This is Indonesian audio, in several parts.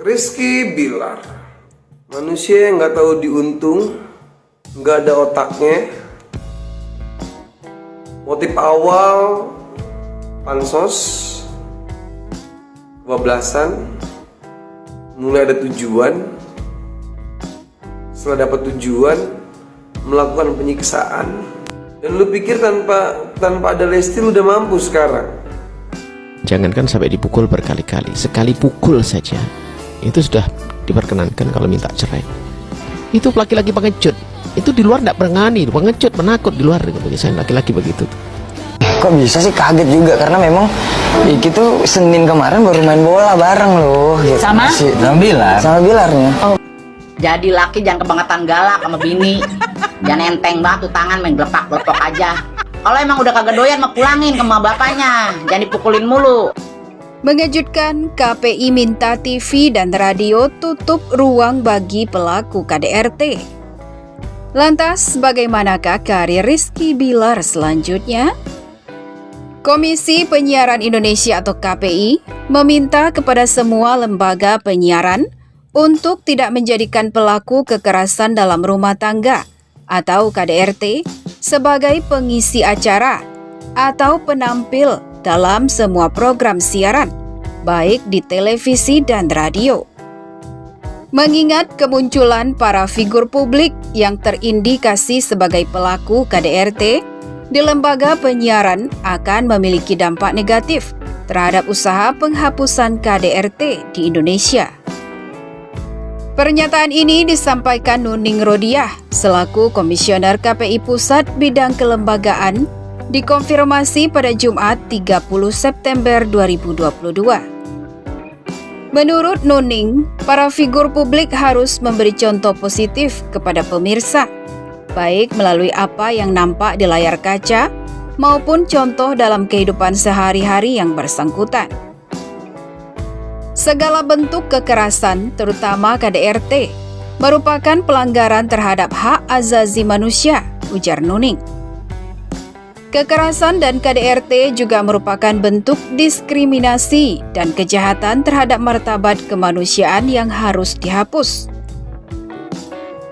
Rizky Bilar, manusia yang nggak tahu diuntung, nggak ada otaknya. Motif awal pansos, kebablasan, mulai ada tujuan. Setelah dapat tujuan, melakukan penyiksaan. Dan lu pikir tanpa ada Lesti lu udah mampu sekarang? Jangankan sampai dipukul berkali-kali, sekali pukul saja itu sudah diperkenankan kalau minta cerai. Itu laki-laki pengecut, itu di luar tidak berani, pengecut, penakut di luar. Biasanya laki-laki begitu. Kok bisa sih, kaget juga karena memang Iki tuh Senin kemarin baru main bola bareng loh gitu. Sama Bilar? Sama Bilarnya. Oh. Jadi laki jangan kebangetan galak sama bini. Jangan enteng banget tuh tangan main gelepak-gelepok aja. Kalau emang udah kagak doyan mah pulangin ke emak bapaknya, jangan dipukulin mulu. Mengejutkan, KPI minta TV dan radio tutup ruang bagi pelaku KDRT. Lantas, bagaimanakah karir Rizky Bilar selanjutnya? Komisi Penyiaran Indonesia atau KPI meminta kepada semua lembaga penyiaran untuk tidak menjadikan pelaku kekerasan dalam rumah tangga atau KDRT sebagai pengisi acara atau penampil dalam semua program siaran, baik di televisi dan radio. Mengingat kemunculan para figur publik yang terindikasi sebagai pelaku KDRT di lembaga penyiaran akan memiliki dampak negatif terhadap usaha penghapusan KDRT di Indonesia. Pernyataan ini disampaikan Nuning Rodiah selaku Komisioner KPI Pusat Bidang Kelembagaan dikonfirmasi pada Jumat 30 September 2022. Menurut Nuning, para figur publik harus memberi contoh positif kepada pemirsa, baik melalui apa yang nampak di layar kaca maupun contoh dalam kehidupan sehari-hari yang bersangkutan. Segala bentuk kekerasan, terutama KDRT, merupakan pelanggaran terhadap hak azazi manusia, ujar Nuning. Kekerasan dan KDRT juga merupakan bentuk diskriminasi dan kejahatan terhadap martabat kemanusiaan yang harus dihapus.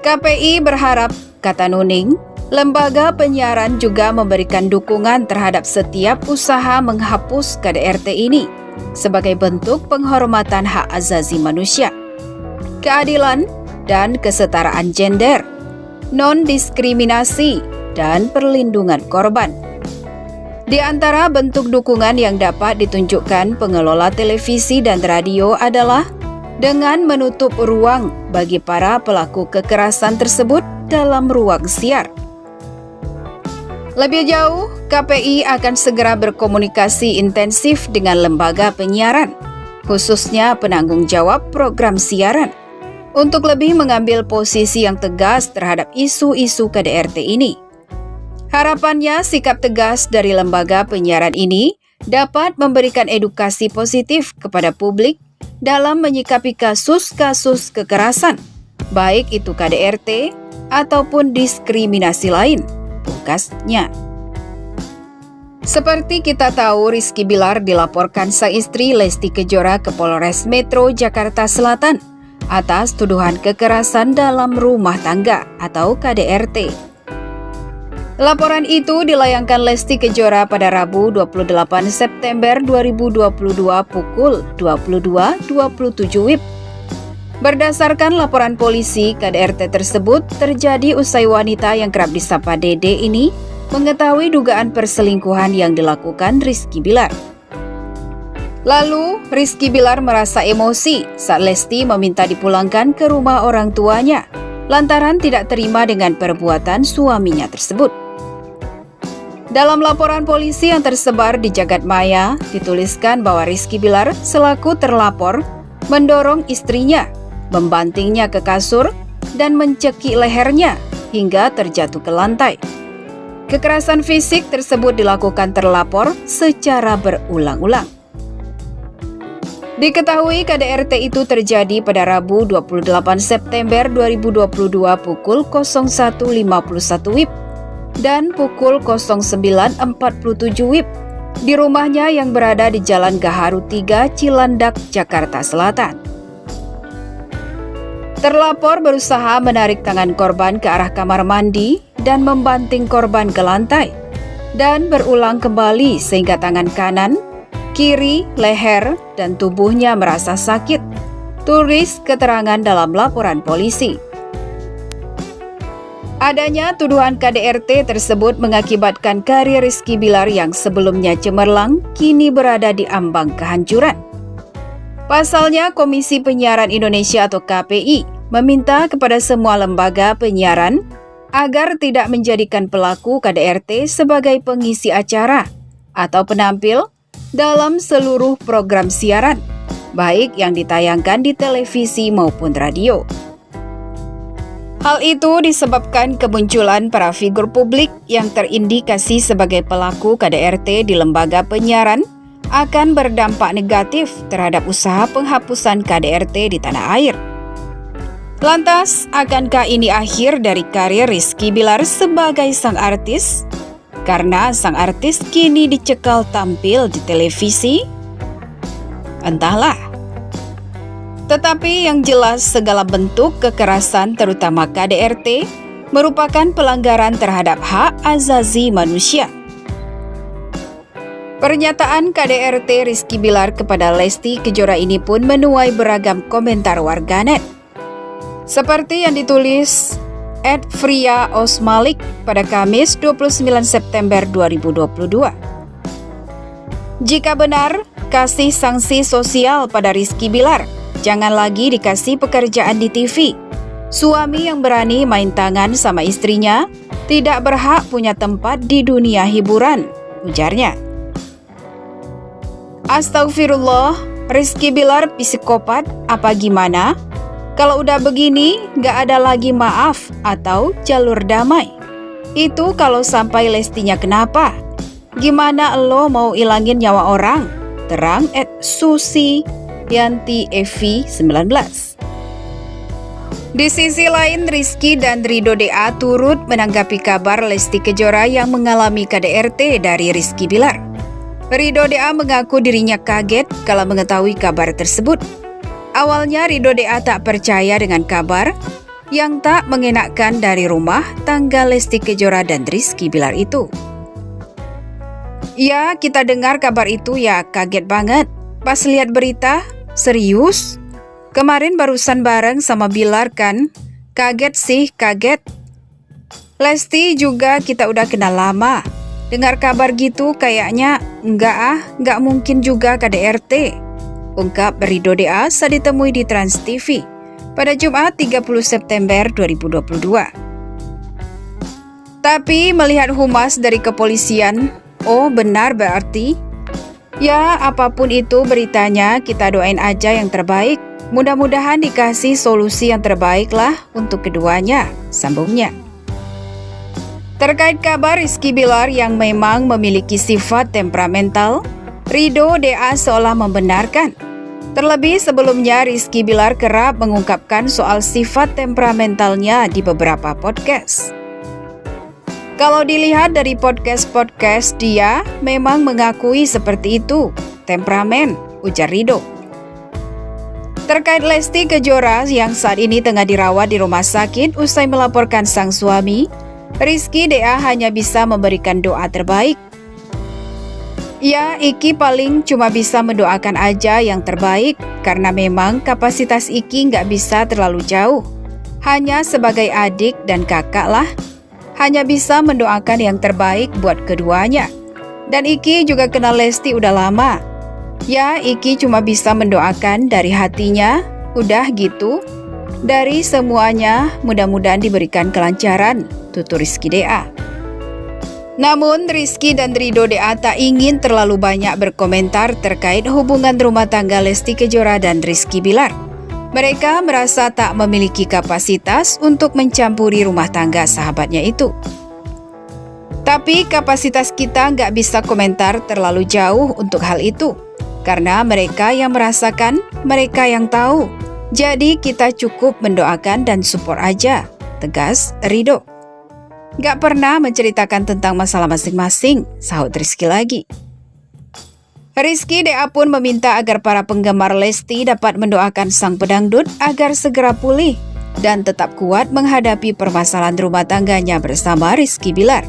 KPI berharap, kata Nuning, lembaga penyiaran juga memberikan dukungan terhadap setiap usaha menghapus KDRT ini sebagai bentuk penghormatan hak azazi manusia, keadilan dan kesetaraan gender, non-diskriminasi, dan perlindungan korban. Di antara bentuk dukungan yang dapat ditunjukkan pengelola televisi dan radio adalah dengan menutup ruang bagi para pelaku kekerasan tersebut dalam ruang siar. Lebih jauh, KPI akan segera berkomunikasi intensif dengan lembaga penyiaran, khususnya penanggung jawab program siaran, untuk lebih mengambil posisi yang tegas terhadap isu-isu KDRT ini. Harapannya, sikap tegas dari lembaga penyiaran ini dapat memberikan edukasi positif kepada publik dalam menyikapi kasus-kasus kekerasan, baik itu KDRT ataupun diskriminasi lain, pungkasnya. Seperti kita tahu, Rizky Bilar dilaporkan sang istri Lesti Kejora ke Polres Metro Jakarta Selatan atas tuduhan kekerasan dalam rumah tangga atau KDRT. Laporan itu dilayangkan Lesti Kejora pada Rabu 28 September 2022 pukul 22.27 WIB. Berdasarkan laporan polisi, KDRT tersebut terjadi usai wanita yang kerap disapa Dede ini mengetahui dugaan perselingkuhan yang dilakukan Rizky Bilar. Lalu, Rizky Bilar merasa emosi saat Lesti meminta dipulangkan ke rumah orang tuanya lantaran tidak terima dengan perbuatan suaminya tersebut. Dalam laporan polisi yang tersebar di jagat maya, dituliskan bahwa Rizky Bilar selaku terlapor mendorong istrinya, membantingnya ke kasur, dan mencekik lehernya hingga terjatuh ke lantai. Kekerasan fisik tersebut dilakukan terlapor secara berulang-ulang. Diketahui KDRT itu terjadi pada Rabu 28 September 2022 pukul 01.51 WIB dan pukul 09.47 WIB di rumahnya yang berada di Jalan Gaharu 3, Cilandak, Jakarta Selatan. Terlapor berusaha menarik tangan korban ke arah kamar mandi dan membanting korban ke lantai, dan berulang kembali sehingga tangan kanan, kiri, leher, dan tubuhnya merasa sakit. Tulis keterangan dalam laporan polisi. Adanya tuduhan KDRT tersebut mengakibatkan karir Rizky Bilar yang sebelumnya cemerlang kini berada di ambang kehancuran. Pasalnya, Komisi Penyiaran Indonesia atau KPI meminta kepada semua lembaga penyiaran agar tidak menjadikan pelaku KDRT sebagai pengisi acara atau penampil dalam seluruh program siaran, baik yang ditayangkan di televisi maupun radio. Hal itu disebabkan kemunculan para figur publik yang terindikasi sebagai pelaku KDRT di lembaga penyiaran akan berdampak negatif terhadap usaha penghapusan KDRT di tanah air. Lantas, akankah ini akhir dari karir Rizky Bilar sebagai sang artis? Karena sang artis kini dicekal tampil di televisi? Entahlah. Tetapi yang jelas segala bentuk kekerasan terutama KDRT merupakan pelanggaran terhadap hak azazi manusia. Pernyataan KDRT Rizky Bilar kepada Lesti Kejora ini pun menuai beragam komentar warganet. Seperti yang ditulis @Fria Osmalik pada Kamis 29 September 2022. Jika benar kasih sanksi sosial pada Rizky Bilar, jangan lagi dikasih pekerjaan di TV. Suami yang berani main tangan sama istrinya tidak berhak punya tempat di dunia hiburan, ujarnya. Astagfirullah, Rizky Bilar psikopat apa gimana? Kalau udah begini, gak ada lagi maaf atau jalur damai. Itu kalau sampai Lestinya kenapa? Gimana lo mau ilangin nyawa orang? Terang @Susi Yanti Evi 19. Di sisi lain, Rizky dan Ridho DA turut menanggapi kabar Lesti Kejora yang mengalami KDRT dari Rizky Bilar. Ridho DA mengaku dirinya kaget kala mengetahui kabar tersebut. Awalnya Ridho DA tak percaya dengan kabar yang tak mengenakkan dari rumah tangga Lesti Kejora dan Rizky Bilar itu. Ya, kita dengar kabar itu ya kaget banget. Pas lihat berita, serius? Kemarin barusan bareng sama Bilar kan? Kaget sih, kaget. Lesti juga kita udah kenal lama. Dengar kabar gitu kayaknya enggak mungkin juga KDRT. Ungkap Ridho DA saat ditemui di Trans TV pada Jumat 30 September 2022. Tapi melihat humas dari kepolisian, oh benar berarti? Ya, apapun itu beritanya, kita doain aja yang terbaik. Mudah-mudahan dikasih solusi yang terbaik lah untuk keduanya, sambungnya. Terkait kabar Rizky Bilar yang memang memiliki sifat temperamental, Ridho DA seolah membenarkan. Terlebih sebelumnya Rizky Bilar kerap mengungkapkan soal sifat temperamentalnya di beberapa podcast. Kalau dilihat dari podcast-podcast dia memang mengakui seperti itu, temperamen, ujar Ridho. Terkait Lesti Kejora yang saat ini tengah dirawat di rumah sakit usai melaporkan sang suami, Rizky DA hanya bisa memberikan doa terbaik. Ya, Iki paling cuma bisa mendoakan aja yang terbaik karena memang kapasitas Iki nggak bisa terlalu jauh. Hanya sebagai adik dan kakak lah. Hanya bisa mendoakan yang terbaik buat keduanya. Dan Iki juga kenal Lesti udah lama. Ya, Iki cuma bisa mendoakan dari hatinya, udah gitu. Dari semuanya, mudah-mudahan diberikan kelancaran, tutur Rizky DA. Namun, Rizky dan Ridho DA tak ingin terlalu banyak berkomentar terkait hubungan rumah tangga Lesti Kejora dan Rizky Bilar. Mereka merasa tak memiliki kapasitas untuk mencampuri rumah tangga sahabatnya itu. Tapi kapasitas kita nggak bisa komentar terlalu jauh untuk hal itu. Karena mereka yang merasakan, mereka yang tahu. Jadi kita cukup mendoakan dan support aja, tegas Ridho. Gak pernah menceritakan tentang masalah masing-masing, sahut Rizky lagi. Rizky DA pun meminta agar para penggemar Lesti dapat mendoakan sang pedangdut agar segera pulih dan tetap kuat menghadapi permasalahan rumah tangganya bersama Rizky Bilar.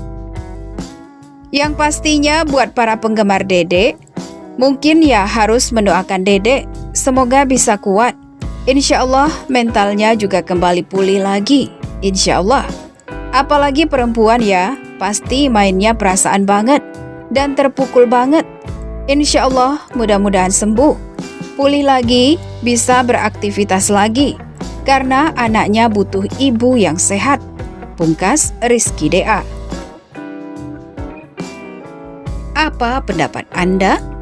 Yang pastinya buat para penggemar Dede, mungkin ya harus mendoakan Dede semoga bisa kuat. Insya Allah mentalnya juga kembali pulih lagi, insya Allah. Apalagi perempuan ya, pasti mainnya perasaan banget dan terpukul banget. Insya Allah mudah-mudahan sembuh, pulih lagi, bisa beraktivitas lagi. Karena anaknya butuh ibu yang sehat. Pungkas Rizky DA. Apa pendapat Anda?